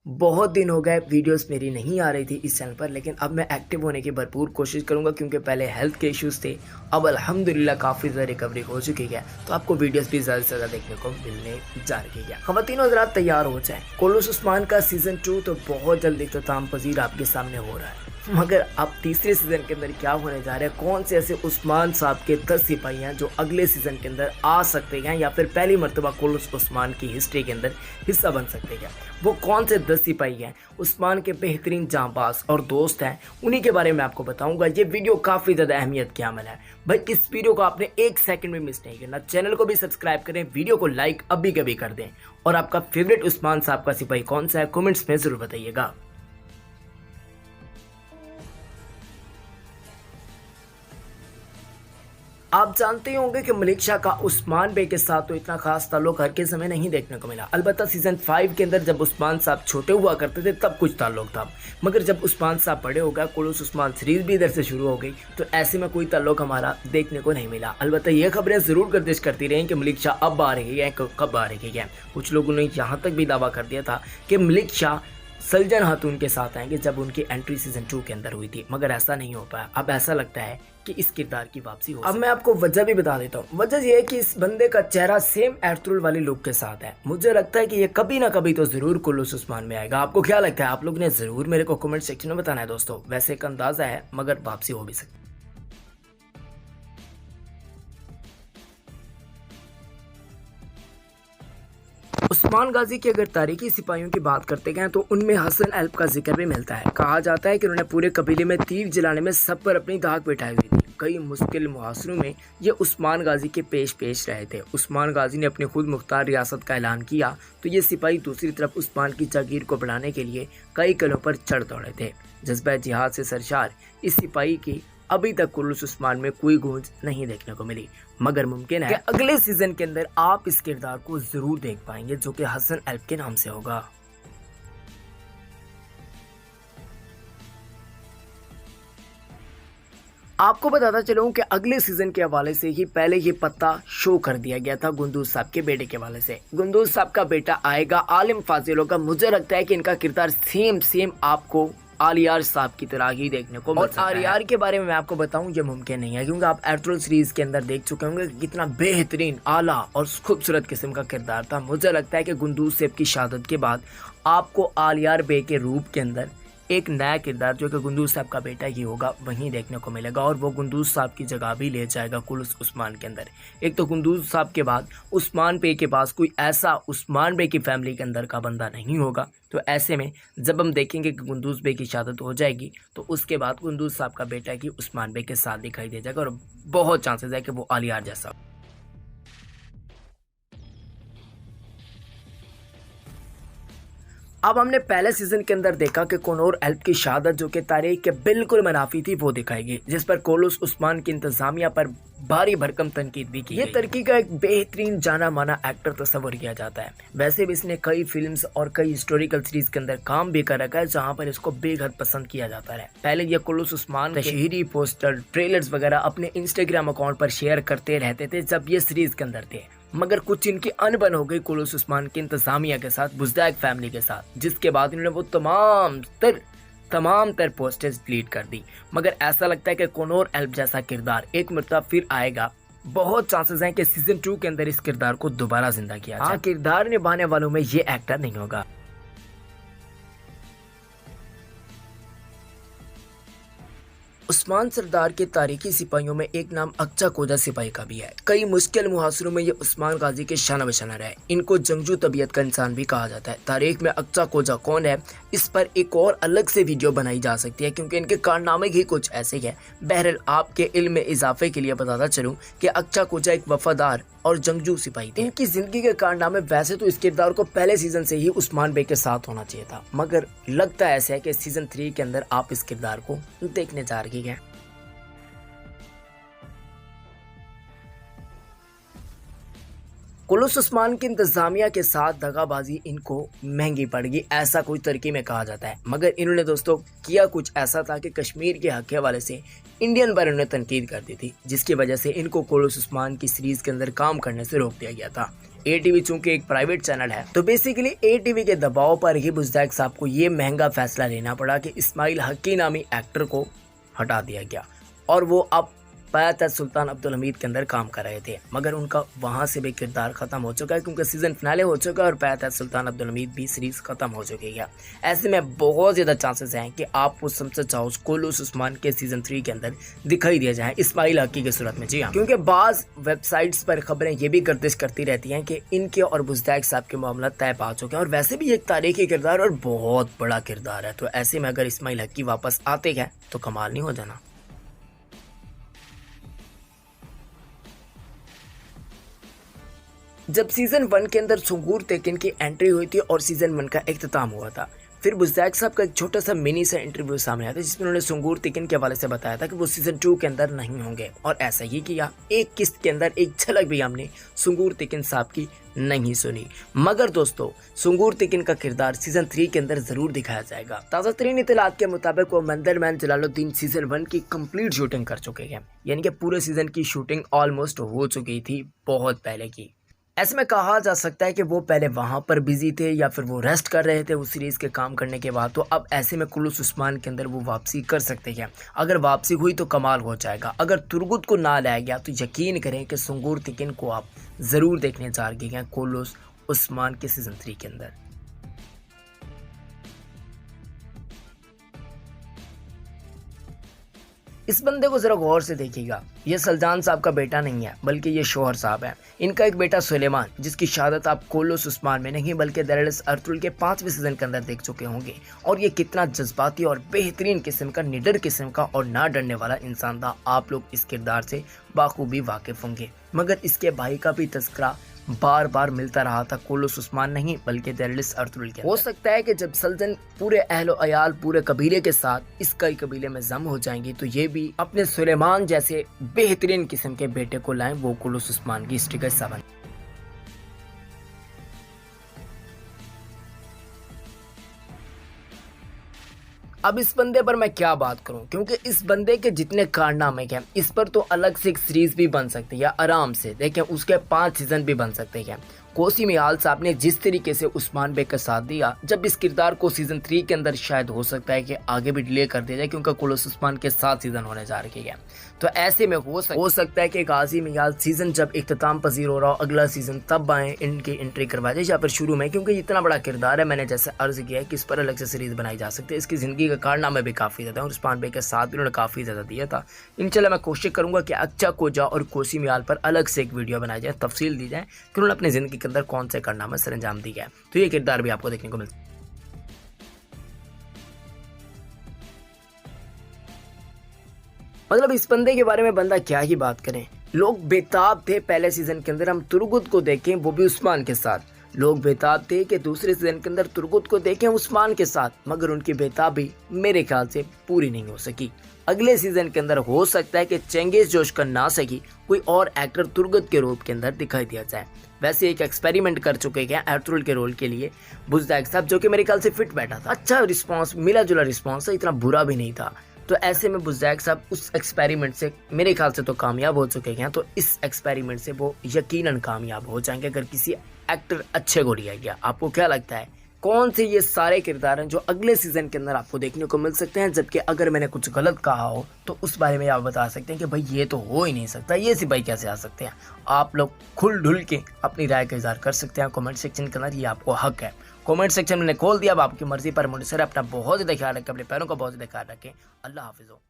बहुत दिन हो गए वीडियोस मेरी नहीं आ रही थी इस चैनल पर, लेकिन अब मैं एक्टिव होने की भरपूर कोशिश करूंगा क्योंकि पहले हेल्थ के इश्यूज़ थे। अब अल्हम्दुलिल्लाह काफ़ी ज़्यादा रिकवरी हो चुकी है, तो आपको वीडियोस भी ज़्यादा से ज़्यादा देखने को मिलने जा रही है। ख़वातीन हज़रात तैयार हो जाएं, कोलूस उस्मान का सीज़न 2 तो बहुत जल्द इख्तिताम पज़ीर आपके सामने हो रहा है। मगर अब तीसरे सीज़न के अंदर क्या होने जा रहा है, कौन से ऐसे उस्मान साहब के 10 सिपाही हैं जो अगले सीज़न के अंदर आ सकते हैं या फिर पहली मरतबा कोलूस उस्मान की हिस्ट्री के अंदर हिस्सा बन सकते हैं। वो कौन से 10 सिपाही हैं, उस्मान के बेहतरीन जांबाज और दोस्त हैं, उन्हीं के बारे में आपको बताऊंगा। ये वीडियो काफ़ी ज़्यादा अहमियत की अमल है भाई, इस वीडियो को आपने एक सेकंड में मिस नहीं करना। चैनल को भी सब्सक्राइब करें, वीडियो को लाइक अभी कभी कर दें, और आपका फेवरेट उस्मान साहब का सिपाही कौन सा है कॉमेंट्स में ज़रूर बताइएगा। आप जानते होंगे कि मलिक शाह का उस्मान बे के साथ तो इतना खास ताल्लुक हर के समय नहीं देखने को मिला। अलबत्ता सीजन 5 के अंदर जब उस्मान साहब छोटे हुआ करते थे तब कुछ ताल्लुक था, मगर जब उस्मान साहब बड़े हो गए, कोलूस उस्मान सीरीज भी इधर से शुरू हो गई, तो ऐसे में कोई ताल्लुक हमारा देखने को नहीं मिला। अलबत्ता ये खबरें जरूर गर्दिश करती रही कि मलिक शाह अब आ रही है, कब आ रही है। कुछ लोगों ने यहाँ तक भी दावा कर दिया था कि मलिक शाह सलजन खातून के साथ आएंगे जब उनकी एंट्री सीजन 2 के अंदर हुई थी, मगर ऐसा नहीं हो पाया। अब ऐसा लगता है कि इस किरदार की वापसी हो। अब मैं आपको वजह भी बता देता हूँ। वजह यह है कि इस बंदे का चेहरा सेम एर्थुल वाली लुक के साथ है। मुझे लगता है कि ये कभी ना कभी तो जरूर कोलूस उस्मान में आएगा। आपको क्या लगता है? आप लोग ने जरूर मेरे को कमेंट सेक्शन में बताना है दोस्तों। वैसे एक अंदाजा है, मगर वापसी हो भी सकती है। उस्मान गाजी की अगर तारीखी सिपाहियों की बात करते हैं तो उनमें हसन एल्प का जिक्र भी मिलता है। कहा जाता है कि उन्होंने पूरे कबीले में तीर जलाने में सब पर अपनी दाग बिठाई हुई थी। कई मुश्किल मुहासरों में ये उस्मान गाजी के पेश रहे थे। उस्मान गाजी ने अपनी खुद मुख्तार रियासत का ऐलान किया तो ये सिपाही दूसरी तरफ उस्मान की जागीर को बढ़ाने के लिए कई किलों पर चढ़ दौड़े थे। जज्बा जिहाद से सरशार इस सिपाही की अभी तक कोलूस उस्मान में कोई गूंज नहीं देखने को मिली, मगर मुमकिन है कि अगले सीजन के अंदर आप इस किरदार को जरूर देख पाएंगे जो कि हसन एल्प के नाम से होगा। आपको बताता चलूं कि अगले सीजन के हवाले से ही पहले ये पत्ता शो कर दिया गया था गुंदूज साहब के बेटे के हवाले से। गुंदूज साहब का बेटा आएगा, आलिम फाजिल होगा। मुझे लगता है कि इनका किरदार सेम आपको आलियार साहब की तरह ही देखने को मिल सकता है। और आलियार के बारे में मैं आपको बताऊं, ये मुमकिन नहीं है क्योंकि आप एर्थुल सीरीज के अंदर देख चुके होंगे कि कितना बेहतरीन, आला और खूबसूरत किस्म का किरदार था। मुझे लगता है कि गुंदूज साहब की शहादत के बाद आपको आलियार बे के रूप के अंदर एक नया किरदार जो कि गुंदूज साहब का बेटा ही होगा वहीं देखने को मिलेगा, और वो गुंदूज साहब की जगह भी ले जाएगा कोलूस उस्मान के अंदर। एक तो गुंदूज साहब के बाद उस्मान बे के पास कोई ऐसा उस्मान बे की फैमिली के अंदर का बंदा नहीं होगा, तो ऐसे में जब हम देखेंगे कि गुंदूज बे की शहादत हो जाएगी तो उसके बाद गुंदूज साहब का बेटा ही उस्मान बे के साथ दिखाई दे जाएगा, और बहुत चांसेस है कि वो आलियार जैसा। अब हमने पहले सीजन के अंदर देखा कि कनौर एल्प की शहादत जो कि तारीख के बिल्कुल मुनाफी थी वो दिखाई गई, जिस पर कोलूस उस्मान की इंतजामिया पर भारी भरकम तनकीद भी की। ये तुर्की का एक बेहतरीन जाना माना एक्टर तस्वर किया जाता है। वैसे भी इसने कई फिल्म्स और कई हिस्टोरिकल सीरीज के अंदर काम भी कर रखा है जहां पर इसको बेहद पसंद किया जाता है। पहले ये कोलूस उस्मान तशहीरी पोस्टर, ट्रेलर्स वगैरह अपने इंस्टाग्राम अकाउंट पर शेयर करते रहते थे जब ये सीरीज के अंदर थे, मगर कुछ इनकी अनबन हो गई कोलूस उस्मान की इंतजामिया के साथ, बुज़दाक फैमिली के साथ, जिसके बाद इन्होंने वो तमाम तर पोस्टर्स डिलीट कर दी। मगर ऐसा लगता है कि कनौर एल्प जैसा किरदार एक मरतबा फिर आएगा। बहुत चांसेस हैं कि सीजन 2 के अंदर इस किरदार को दोबारा जिंदा किया जाए। किरदार निभाने वालों में ये एक्टर नहीं होगा। उस्मान सरदार के तारीखी सिपाहियों में एक नाम अक्चा कोजा सिपाही का भी है। कई मुश्किल मुहासरों में ये उस्मान गाजी के शाना बशाना रहे। इनको जंगजू तबीयत का इंसान भी कहा जाता है। तारीख में अक्चा कोजा कौन है, इस पर एक और अलग से वीडियो बनाई जा सकती है क्योंकि इनके कारनामे ही कुछ ऐसे हैं। बहरहाल आपके इल्म में इजाफे के लिए बताता चलूँ कि अक्चा कोजा एक वफादार और जंगजू सिपाही थे। इनकी जिंदगी के कारनामे वैसे तो इस किरदार को पहले सीजन से ही उस्मान बे के साथ होना चाहिए था, मगर लगता ऐसा है कि सीजन 3 के अंदर आप इस किरदार को देखने जा रही हैं। कुलूस उस्मान की इंतजामिया के साथ दगाबाजी इनको महंगी पड़ेगी, ऐसा कुछ तरीके में कहा जाता है। मगर इन्होंने दोस्तों किया कुछ ऐसा था कि कश्मीर के हक के हवाले से इंडियन पर इन्होंने तनकीद कर दी थी, जिसकी वजह से इनको कुलूस उस्मान की सीरीज के अंदर काम करने से रोक दिया गया था। ATV चूंकि एक प्राइवेट चैनल है, तो बेसिकली ATV के दबाव पर ही बुज़दाइक साहब को ये महंगा फैसला लेना पड़ा कि इस्माइल हक्की नामी एक्टर को हटा दिया गया और वो अब फ़याज़ सुल्तान अब्दुल हमीद के अंदर काम कर रहे थे। मगर उनका वहाँ से भी किरदार ख़त्म हो चुका है, क्योंकि सीज़न फिनाले हो चुका है और फ़याज़ सुल्तान अब्दुल हमीद भी सीरीज़ ख़त्म हो चुकी है। ऐसे में बहुत ज़्यादा चांसेस हैं कि आपको सबसे चाहो कुलूस उस्मान के सीज़न 3 के अंदर दिखाई दिया जाए इस्माइल हक्की की सूरत में। जी हाँ, क्योंकि बाज़ वेबसाइट्स पर खबरें ये भी गर्दिश करती रहती हैं कि इनके और बुज़दाइक साहब के मामला तय पा चुके हैं और वैसे भी एक तारीखी किरदार और बहुत बड़ा किरदार है। तो ऐसे में अगर इस्माइल हक्की वापस आते हैं तो कमाल नहीं हो जाना। जब सीज़न 1 के अंदर सुंगूर तेकिन की एंट्री हुई थी और सीज़न 1 का इख्तिताम हुआ था, फिर बुज़दाइक साहब का एक छोटा सा मिनी सा इंटरव्यू सामने आया था, जिसमें उन्होंने सुंगूर तेकिन के हवाले से बताया था कि वो सीज़न 2 के अंदर नहीं होंगे, और ऐसा ही किया। एक किस्त के अंदर एक झलक भी हमने सुंगूर तेकिन साहब की नहीं सुनी। मगर दोस्तों, सुंगूर तेकिन का किरदार सीज़न 3 के अंदर ज़रूर दिखाया जाएगा। ताज़ा तरीन इत्तलात के मुताबिक वो मंदर मैन जलालुद्दीन सीज़न 1 की कंप्लीट शूटिंग कर चुके हैं, यानी कि पूरे सीज़न की शूटिंग ऑलमोस्ट हो चुकी थी बहुत पहले की। ऐसे में कहा जा सकता है कि वो पहले वहाँ पर बिजी थे या फिर वो रेस्ट कर रहे थे उस सीरीज़ के काम करने के बाद। तो अब ऐसे में कुलूस उस्मान के अंदर वो वापसी कर सकते हैं। अगर वापसी हुई तो कमाल हो जाएगा। अगर तुरगुत को ना लाया गया तो यकीन करें कि सुंगूर तेकिन को आप ज़रूर देखने जा रहे हैं कुलूस उस्मान के सीज़न 3 के अंदर। इस बंदे को ज़रा गौर से देखिएगा, ये सल्जान साहब का बेटा नहीं है बल्कि ये शोहर साहब है। इनका एक बेटा सुलेमान, जिसकी शहादत आप कुलूस उस्मान में नहीं बल्कि दरअसल अर्तुगरुल के 5वें सीज़न के अंदर देख चुके होंगे। और ये कितना जज्बाती और बेहतरीन किस्म का, निडर किस्म का और ना डरने वाला इंसान था, आप लोग इस किरदार से बाखूबी वाकिफ होंगे। मगर इसके भाई का भी तस्करा बार बार मिलता रहा था, कुलूस उस्मान नहीं बल्कि दरअसल अर्तुगरुल के। हो सकता है कि जब सल्जन पूरे अहलो अयाल पूरे कबीले के साथ इस कई कबीले में जम हो जाएंगी तो ये भी अपने सुलेमान जैसे बेहतरीन किस्म के बेटे को लाएं, वो कुलूस उस्मान की हिस्ट्री का हिस्सा बने। अब इस बंदे पर मैं क्या बात करूं, क्योंकि इस बंदे के जितने कारनामे हैं इस पर तो अलग से एक सीरीज भी बन सकती है आराम से। देखें, उसके 5 सीजन भी बन सकते हैं। कोसी मियाल साहब ने जिस तरीके से उस्मान बेग का साथ दिया, जब इस किरदार को सीजन 3 के अंदर शायद हो सकता है कि आगे भी डिले कर दिया जाए, क्योंकि कुलूस उस्मान के 7 सीजन होने जा रहे हैं। तो ऐसे में हो सकता है कि गाजी मियाल सीजन जब इख्तिताम पजीर हो रहा हो, अगला सीजन तब आए, इनकी एंट्री करवा जाए या फिर शुरू में, क्योंकि इतना बड़ा किरदार है। मैंने जैसे अर्ज किया है कि इस पर अलग से सीरीज बनाई जा सकती है। इसकी ज़िंदगी का कारनामे भी काफ़ी ज़्यादा है और उस्मान बेग के साथ भी उन्होंने काफ़ी ज़्यादा दिया था। इंशाल्लाह मैं कोशिश करूँगा कि अच्छा कोजा और कोसी मियाल पर अलग से एक वीडियो बनाई जाए, तफसील दी जाए कि उन्होंने अपनी ज़िंदगी के अंदर कौन से कारनामे सर अंजाम दिया है। तो ये किरदार भी आपको देखने को मिलता है। मतलब इस बंदे के बारे में बंदा क्या ही बात करें। लोग बेताब थे पहले सीजन के अंदर हम तुरगुत को देखें, वो भी उस्मान के साथ। लोग बेताब थे कि दूसरे सीजन के अंदर तुरगुत को देखें उस्मान के साथ, मगर उनकी बेताबी मेरे ख्याल से पूरी नहीं हो सकी। अगले सीजन के अंदर हो सकता है कि चेंगिस जोशकर ना सकी कोई और एक्टर तुरगुत के रूप के अंदर दिखाई दिया जाए। वैसे एक एक्सपेरिमेंट कर चुके हैं अर्तुगरुल के रोल के लिए बुज़दाइक साहब, जो कि मेरे ख्याल से फिट बैठा था। अच्छा रिस्पॉन्स, मिला जुला रिस्पॉन्स, इतना बुरा भी नहीं था। तो ऐसे में बुज़दाइक साहब उस एक्सपेरिमेंट से मेरे ख्याल से तो कामयाब हो चुके हैं। तो इस एक्सपेरिमेंट से वो यकीनन कामयाब हो जाएंगे अगर किसी एक्टर अच्छे को लिया गया। आपको क्या लगता है कौन से ये सारे किरदार हैं जो अगले सीजन के अंदर आपको देखने को मिल सकते हैं? जबकि अगर मैंने कुछ गलत कहा हो तो उस बारे में आप बता सकते हैं कि भाई ये तो हो ही नहीं सकता, ये सिपाही कैसे आ सकते हैं। आप लोग खुल ढुल के अपनी राय का इज़हार कर सकते हैं कमेंट सेक्शन के अंदर, ये आपको हक है। कमेंट सेक्शन मैंने खोल दिया, अब आपकी मर्जी पर मुनसर है। अपना बहुत ज़्यादा ख्याल रखें, अपने पैरों का बहुत ज़्यादा ख्याल रखें। अल्लाह हाफिज़।